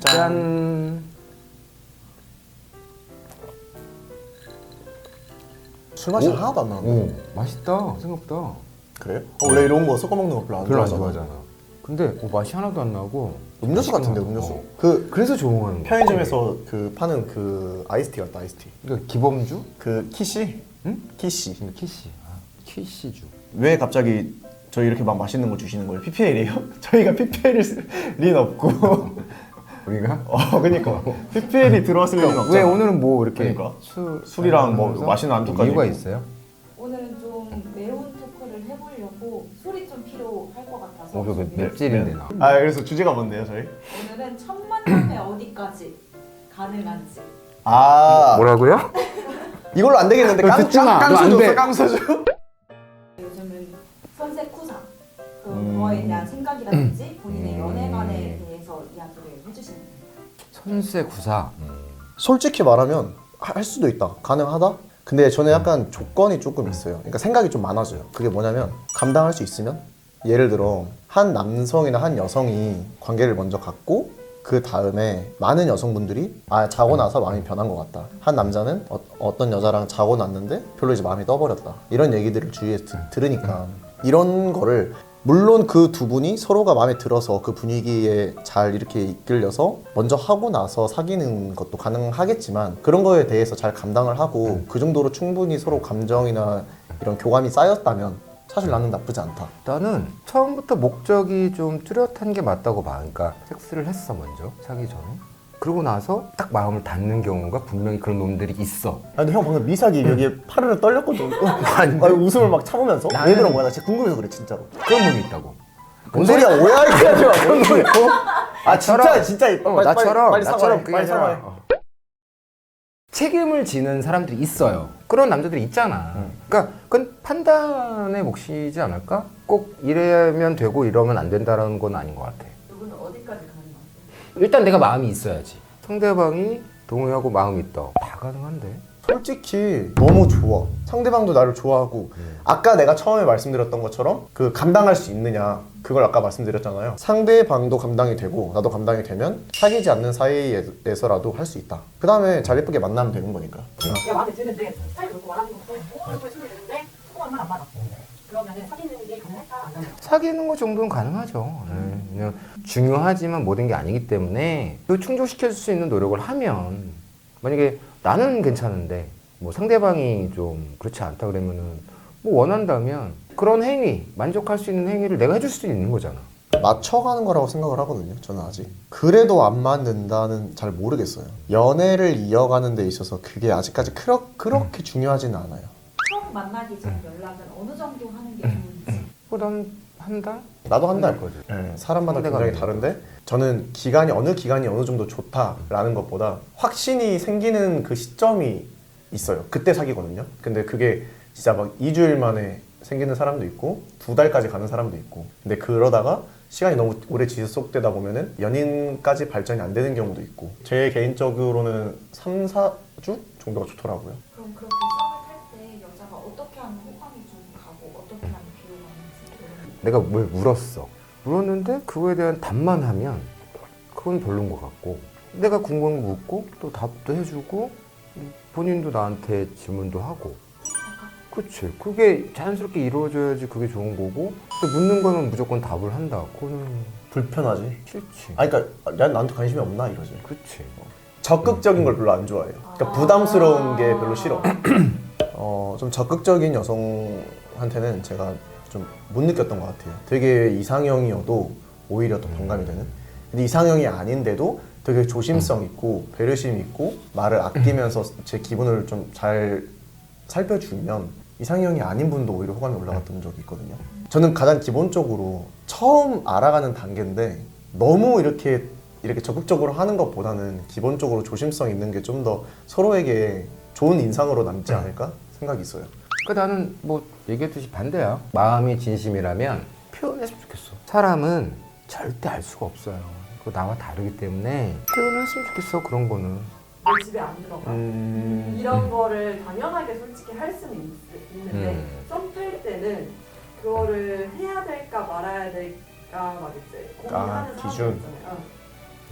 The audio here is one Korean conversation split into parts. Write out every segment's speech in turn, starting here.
짠. 술 맛이 하나도 안 나는데. 오, 맛있다 생각보다. 그래요? 원래 이런 거 섞어 먹는 거 별로 안 별로 안 좋아하잖아. 좋아하잖아. 근데 맛이 하나도 안 나고 음료수 같은데 맛있긴 음료수. 하다. 그래서 좋아하는 거야. 편의점에서 그 파는 그 아이스티 같다 아이스티. 그러니까 기범주? 그 키시? 응? 키시. 근데 키시. 키시주. 왜 갑자기 저희 이렇게 막 맛있는 거 주시는 거예요? PPL이에요? 저희가 PPL일 리는 없고. 우리가? 그니까 PPL이 들어왔을 리는 없잖아. 왜 오늘은 뭐 이렇게 그러니까. 술이랑 뭐 맛있는 안주까지 이유가 있고. 있어요? 오늘은 좀 매운 토크를 해보려고 술이 좀 필요할 것 같아서 저거 준비를 맵찔인데 나. 그래서 주제가 뭔데요 저희? 오늘은 첫 만남에 어디까지 가능한지. 뭐라고요? 이걸로 안 되겠는데 너 듣지 마. 너안 돼. 깡소주. 요즘은 선색후사 그거에 대한 생각이라든지 본인의 연애관에 대해서 이야기를 해주시는 거예요. 선세 구사. 솔직히 말하면 할 수도 있다. 가능하다? 근데 저는 약간 조건이 조금 있어요. 그러니까 생각이 좀 많아져요. 그게 뭐냐면 감당할 수 있으면 예를 들어 한 남성이나 한 여성이 관계를 먼저 갖고 그 다음에 많은 여성분들이 자고 나서 마음이 변한 것 같다. 한 남자는 어떤 여자랑 자고 났는데 별로 이제 마음이 떠버렸다. 이런 얘기들을 주위에서 들으니까 이런 거를 물론 그 두 분이 서로가 마음에 들어서 그 분위기에 잘 이렇게 이끌려서 먼저 하고 나서 사귀는 것도 가능하겠지만 그런 거에 대해서 잘 감당을 하고 그 정도로 충분히 서로 감정이나 이런 교감이 쌓였다면 사실 나는 나쁘지 않다. 나는 처음부터 목적이 좀 뚜렷한 게 맞다고 봐. 그러니까 섹스를 했어 먼저 사기 전에. 그러고 나서 딱 마음을 닫는 경우가 분명히 그런 놈들이 있어. 근데 형 방금 미사기 여기에 파르르 떨렸거든. 아니, 웃음을 막 참으면서 왜 나는- 그런 거야? 나 진짜 궁금해서 그래 진짜로. 그런 놈이 있다고. 뭔 소리야? 오해하게 하지 마. 그런 소리야. 나처럼- 진짜 나처럼 빨리 사과해. 그게 빨리 아니라 사과해. 책임을 지는 사람들이 있어요. 그런 남자들이 있잖아. 그러니까 그건 판단의 몫이지 않을까? 꼭 이래면 되고 이러면 안 된다는 건 아닌 것 같아. 누구는 어디까지 가능한지. 일단 내가 마음이 있어야지. 상대방이 동의하고 마음이 있다. 다 가능한데. 솔직히 너무 좋아. 상대방도 나를 좋아하고 아까 내가 처음에 말씀드렸던 것처럼 그 감당할 수 있느냐 그걸 아까 말씀드렸잖아요. 상대방도 감당이 되고 나도 감당이 되면 사귀지 않는 사이에서라도 할 수 있다. 그 다음에 잘 예쁘게 만나면 되는 거니까. 내가 마음에 드는데 스타일이 그렇고 원하는 것도 얼굴 준비되는데 소감만 안 맞았고 그러면은 사귀는 게 가능할까 안 가능할까? 사귀는 거 정도는 가능하죠. 그냥 중요하지만 모든 게 아니기 때문에 그 충족시킬 수 있는 노력을 하면 만약에 나는 괜찮은데 뭐 상대방이 좀 그렇지 않다 그러면은 뭐 원한다면 그런 행위, 만족할 수 있는 행위를 내가 해줄 수도 있는 거잖아. 맞춰가는 거라고 생각을 하거든요. 저는 아직. 그래도 안 맞는다는 잘 모르겠어요. 연애를 이어가는 데 있어서 그게 아직까지 그렇게 중요하지는 않아요. 처음 만나기 전 연락은 어느 정도 하는 게 좋은지. 그다음 한 달? 나도 한 달. 거지. 사람마다 상대가 굉장히 다른데 저는 어느 기간이 어느 정도 좋다라는 것보다 확신이 생기는 그 시점이 있어요. 그때 사귀거든요. 근데 그게 진짜 막 2주일 만에 생기는 사람도 있고 2달까지 가는 사람도 있고 근데 그러다가 시간이 너무 오래 지속되다 보면은 연인까지 발전이 안 되는 경우도 있고 제 개인적으로는 3, 4주 정도가 좋더라고요. 그럼 그렇게 썸을 탈 때 여자가 어떻게 하면 호감이 좀 가고 어떻게 하면 비호감인지. 내가 뭘 물었어. 물었는데 그거에 대한 답만 하면 그건 별론 것 같고 내가 궁금한 거 묻고 또 답도 해주고 본인도 나한테 질문도 하고 그치. 그게 자연스럽게 이루어져야지 그게 좋은 거고 또 묻는 거는 무조건 답을 한다. 그거는 불편하지. 싫지. 그러니까 나한테 관심이 없나 이러지. 그치. 적극적인 걸 별로 안 좋아해요. 그러니까 부담스러운 게 별로 싫어. 좀 적극적인 여성한테는 제가 좀 못 느꼈던 것 같아요. 되게 이상형이어도 오히려 더 반감이 되는. 근데 이상형이 아닌데도 되게 조심성 있고 배려심 있고 말을 아끼면서 제 기분을 좀 잘 살펴주면 이상형이 아닌 분도 오히려 호감이 올라갔던 적이 있거든요. 저는 가장 기본적으로 처음 알아가는 단계인데 너무 이렇게 적극적으로 하는 것보다는 기본적으로 조심성 있는 게 좀 더 서로에게 좋은 인상으로 남지 않을까 생각이 있어요. 그러니까 나는 뭐 얘기했듯이 반대야. 마음이 진심이라면 표현했으면 좋겠어. 사람은 절대 알 수가 없어요. 그거 나와 다르기 때문에 표현했으면 좋겠어. 그런 거는. 내 집에 안 들어가 이런 거를 당연하게 솔직히 할 수는 있는데 썸 탈 때는 그거를 해야 될까 말아야 될까 막 이제 고민하는 기준. 사람들 있잖아요.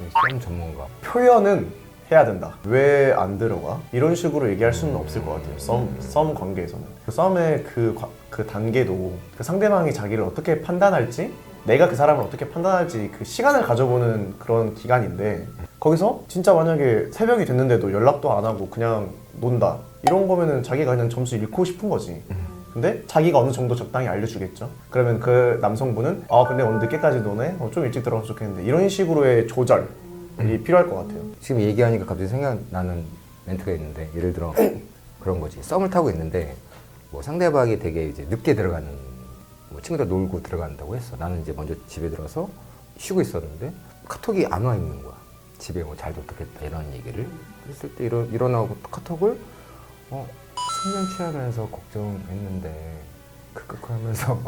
썸 전문가. 표현은 해야 된다. 왜 안 들어가? 이런 식으로 얘기할 수는 없을 것 같아요. 썸 관계에서는. 그 썸의 그 단계도 그 상대방이 자기를 어떻게 판단할지, 내가 그 사람을 어떻게 판단할지 그 시간을 가져보는 그런 기간인데, 거기서 진짜 만약에 새벽이 됐는데도 연락도 안 하고 그냥 논다, 이런 거면은 자기가 그냥 점수 잃고 싶은 거지. 근데 자기가 어느 정도 적당히 알려주겠죠. 그러면 그 남성분은 근데 오늘 늦게까지 노네? 좀 일찍 들어가서 좋겠는데, 이런 식으로의 조절이 필요할 것 같아요. 지금 얘기하니까 갑자기 생각나는 멘트가 있는데, 예를 들어 그런 거지. 썸을 타고 있는데 뭐 상대방이 되게 이제 늦게 들어가는, 뭐 친구들 놀고 들어간다고 했어. 나는 이제 먼저 집에 들어서 쉬고 있었는데 카톡이 안 와 있는 거야. 집에 뭐 잘 도착했다 이런 얘기를 했을 때 일어나고 카톡을 숙면 취하면서 걱정했는데 크크크 하면서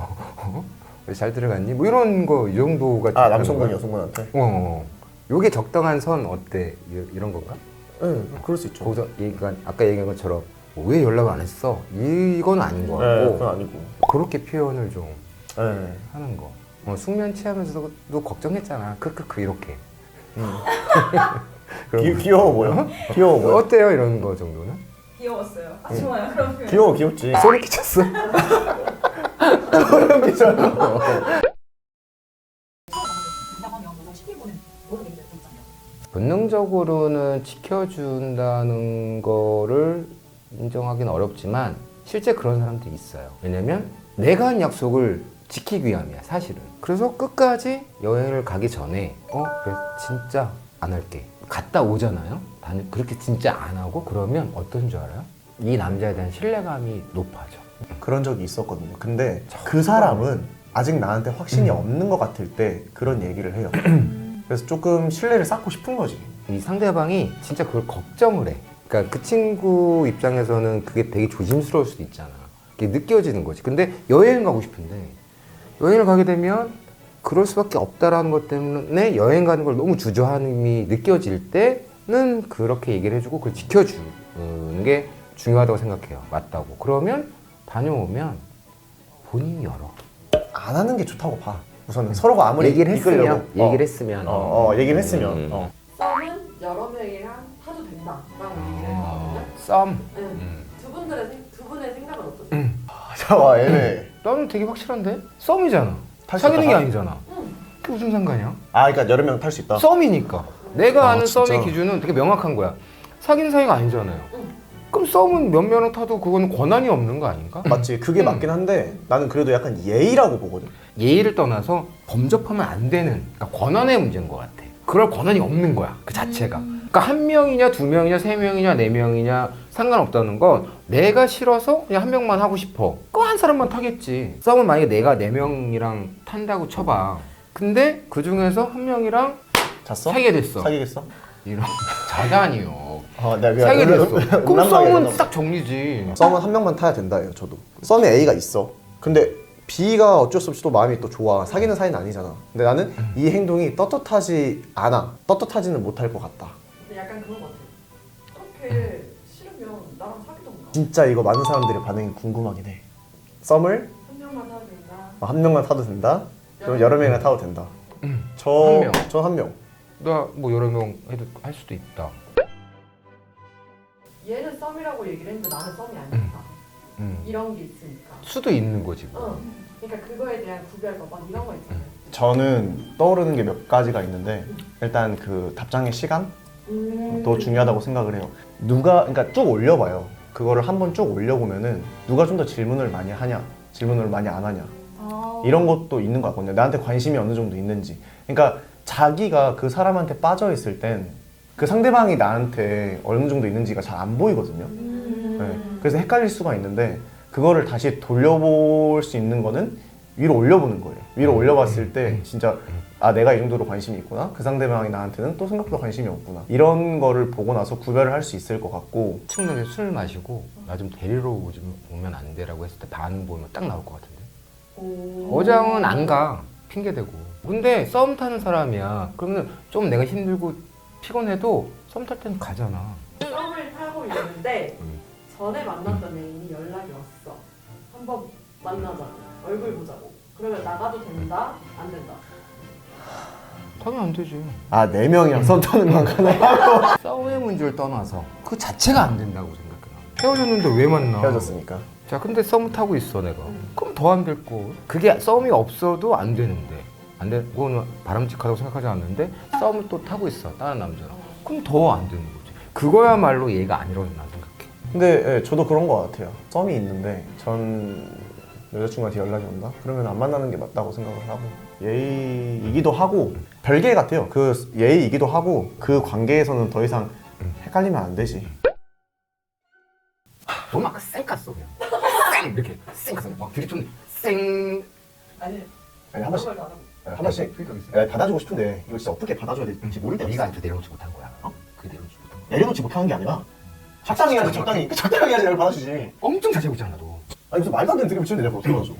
왜 잘 들어갔니? 뭐 이런 거, 이 정도가 남성분이 여성분한테? 요게 적당한 선 어때? 이런 건가? 네, 그럴 수 있죠. 거기서 아까 얘기한 것처럼 왜 연락을 안 했어? 이건 아닌 것 같고, 네, 그건 아니고. 그렇게 표현을 좀 네. 하는 거. 숙면 취하면서도 걱정했잖아. 크크크 이렇게. 귀여워 보여? 귀여워 보여? 어때요? 이런 거 정도는? 귀여웠어요. 좋아요. 그런 표현. 귀엽지. 소름 끼쳤어? 소름 끼쳐. 본능적으로는 지켜준다는 거를 인정하기는 어렵지만 실제 그런 사람들이 있어요. 왜냐면 내가 한 약속을 지키기 위함이야, 사실은. 그래서 끝까지 여행을 가기 전에 그래 진짜 안 할게. 갔다 오잖아요. 그렇게 진짜 안 하고 그러면 어떤 줄 알아요? 이 남자에 대한 신뢰감이 높아져. 그런 적이 있었거든요. 근데 그 사람은 아직 나한테 확신이 없는 것 같을 때 그런 얘기를 해요. 그래서 조금 신뢰를 쌓고 싶은 거지. 이 상대방이 진짜 그걸 걱정을 해. 그러니까 그 친구 입장에서는 그게 되게 조심스러울 수도 있잖아. 그게 느껴지는 거지. 근데 여행 가고 싶은데 여행을 가게 되면 그럴 수밖에 없다라는 것 때문에 여행 가는 걸 너무 주저함이 느껴질 때는 그렇게 얘기를 해주고 그걸 지켜주는 게 중요하다고 생각해요. 맞다고. 그러면 다녀오면 본인이 열어. 안 하는 게 좋다고 봐. 우선은 서로가 아무리 얘기를 했으면, 이끌려고. 얘기를 했으면. 얘기를 했으면. 썸은 여러 명이랑 타도 된다라고 얘기를 했거든요. 썸. 두 분의 생각은 어떠세요? 잠깐만, 애매. 나는 되게 확실한데? 썸이잖아. 탈수 사귀는 게 있다. 아니잖아. 그게 무슨 상관이야? 그러니까 여러 명 탈 수 있다. 썸이니까. 내가 아는 진짜? 썸의 기준은 되게 명확한 거야. 사귀는 사이가 아니잖아요. 그럼 썸은 몇 명을 타도 그건 권한이 없는 거 아닌가? 맞지. 그게 맞긴 한데 나는 그래도 약간 예의라고 보거든. 예의를 떠나서 범접하면 안 되는, 그러니까 권한의 문제인 것 같아. 그럴 권한이 없는 거야, 그 자체가. 그러니까 한 명이냐, 두 명이냐, 세 명이냐, 네 명이냐 상관없다는 건 내가 싫어서 그냥 한 명만 하고 싶어. 그 한 사람만 타겠지. 썸은 만약에 내가 네 명이랑 탄다고 쳐봐. 근데 그 중에서 한 명이랑 잤어? 사귀게 됐어. 사귀겠어? 이런 자다니요. 내가 사귀게 됐어. 그럼 썸은 음란마귀 딱 정리지. 썸은 한 명만 타야 된다예요, 저도. 썸에 A가 있어. 근데 B가 어쩔 수 없이 또 마음이 또 좋아. 사귀는 사이는 아니잖아. 근데 나는 이 행동이 떳떳하지 않아. 떳떳하지는 못할 것 같다. 근데 약간 그런 것 같아요. 그렇게 싫으면 나랑 사귀던가. 진짜 이거 많은 사람들의 반응이 궁금하긴 해. 썸을 한 명만 타도 된다. 한 명만 타도 된다? 그럼 여러 명이나 타도 된다. 한 명. 저 한 명. 나 뭐 여러 명 해도 할 수도 있다. 얘는 썸이라고 얘기를 했는데 나는 썸이 아니다. 음. 이런 게 있으니까. 수도 있는 거지. 뭐. 그러니까 그거에 대한 구별법 막 이런 거 있잖아요. 저는 떠오르는 게 몇 가지가 있는데 일단 그 답장의 시간도 중요하다고 생각을 해요. 그러니까 쭉 올려봐요. 그거를 한번 쭉 올려보면은 누가 좀 더 질문을 많이 하냐, 질문을 많이 안 하냐, 이런 것도 있는 것 같거든요. 나한테 관심이 어느 정도 있는지. 그러니까 자기가 그 사람한테 빠져 있을 땐 그 상대방이 나한테 어느 정도 있는지가 잘 안 보이거든요. 네. 그래서 헷갈릴 수가 있는데 그거를 다시 돌려볼 수 있는 거는 위로 올려보는 거예요. 위로 올려봤을 때 진짜 내가 이 정도로 관심이 있구나. 그 상대방이 나한테는 또 생각보다 관심이 없구나. 이런 거를 보고 나서 구별을 할 수 있을 것 같고. 엄청나게 술 마시고 나 좀 데리러 오면 안 돼라고 했을 때 반 보면 딱 나올 것 같은데. 어장은 안 가. 핑계대고. 근데 썸 타는 사람이야. 그러면 좀 내가 힘들고 피곤해도 썸 탈 땐 가잖아. 썸을 타고 있는데 전에 만났던 애인이 연락이 왔어. 한번 만나자. 얼굴 보자고. 그러면 나가도 된다? 안 된다? 당연히 안 되지. 아, 4명이랑 썸 타는 건 가능하고. 싸움의 문제를 떠나서 그 자체가 안 된다고 생각해. 헤어졌는데 왜 만나? 헤어졌으니까. 자, 근데 썸을 타고 있어 내가. 그럼 더 안 될 거. 그게 썸이 없어도 안 되는데, 안 돼. 그거는 바람직하다고 생각하지 않는데 썸을 또 타고 있어 다른 남자랑. 그럼 더 안 되는 거지. 그거야말로 예의가 아니라고 난 생각해. 근데 예, 저도 그런 것 같아요. 썸이 있는데 전 여자친구한테 연락이 온다? 그러면 안 만나는 게 맞다고 생각을 하고 예의이기도 하고 별개 같아요. 그 예의이기도 하고 그 관계에서는 더 이상 헷갈리면 안 되지. 너무 아까 쌩 깠어 그냥. 쌩 이렇게 쌩 깠어. 막 되게 좀 쌩. 아니 아니, 한 번씩 그런 걸 안 하고. 한 번씩 받아주고 싶은데 이걸 진짜 어떻게 받아줘야 될지 모를 때가 있어. 네가 내려놓지 못한 거야. 어? 그게 내려놓지 못한 거야. 내려놓지 못하는 게 아니라 적당히 해야지 적당히 해야지 널 받아주지. 엄청 자세히 보잖아 너. 아니 무슨 말도 안 되는 드립을 치는데 내가 어떻게 받아줘.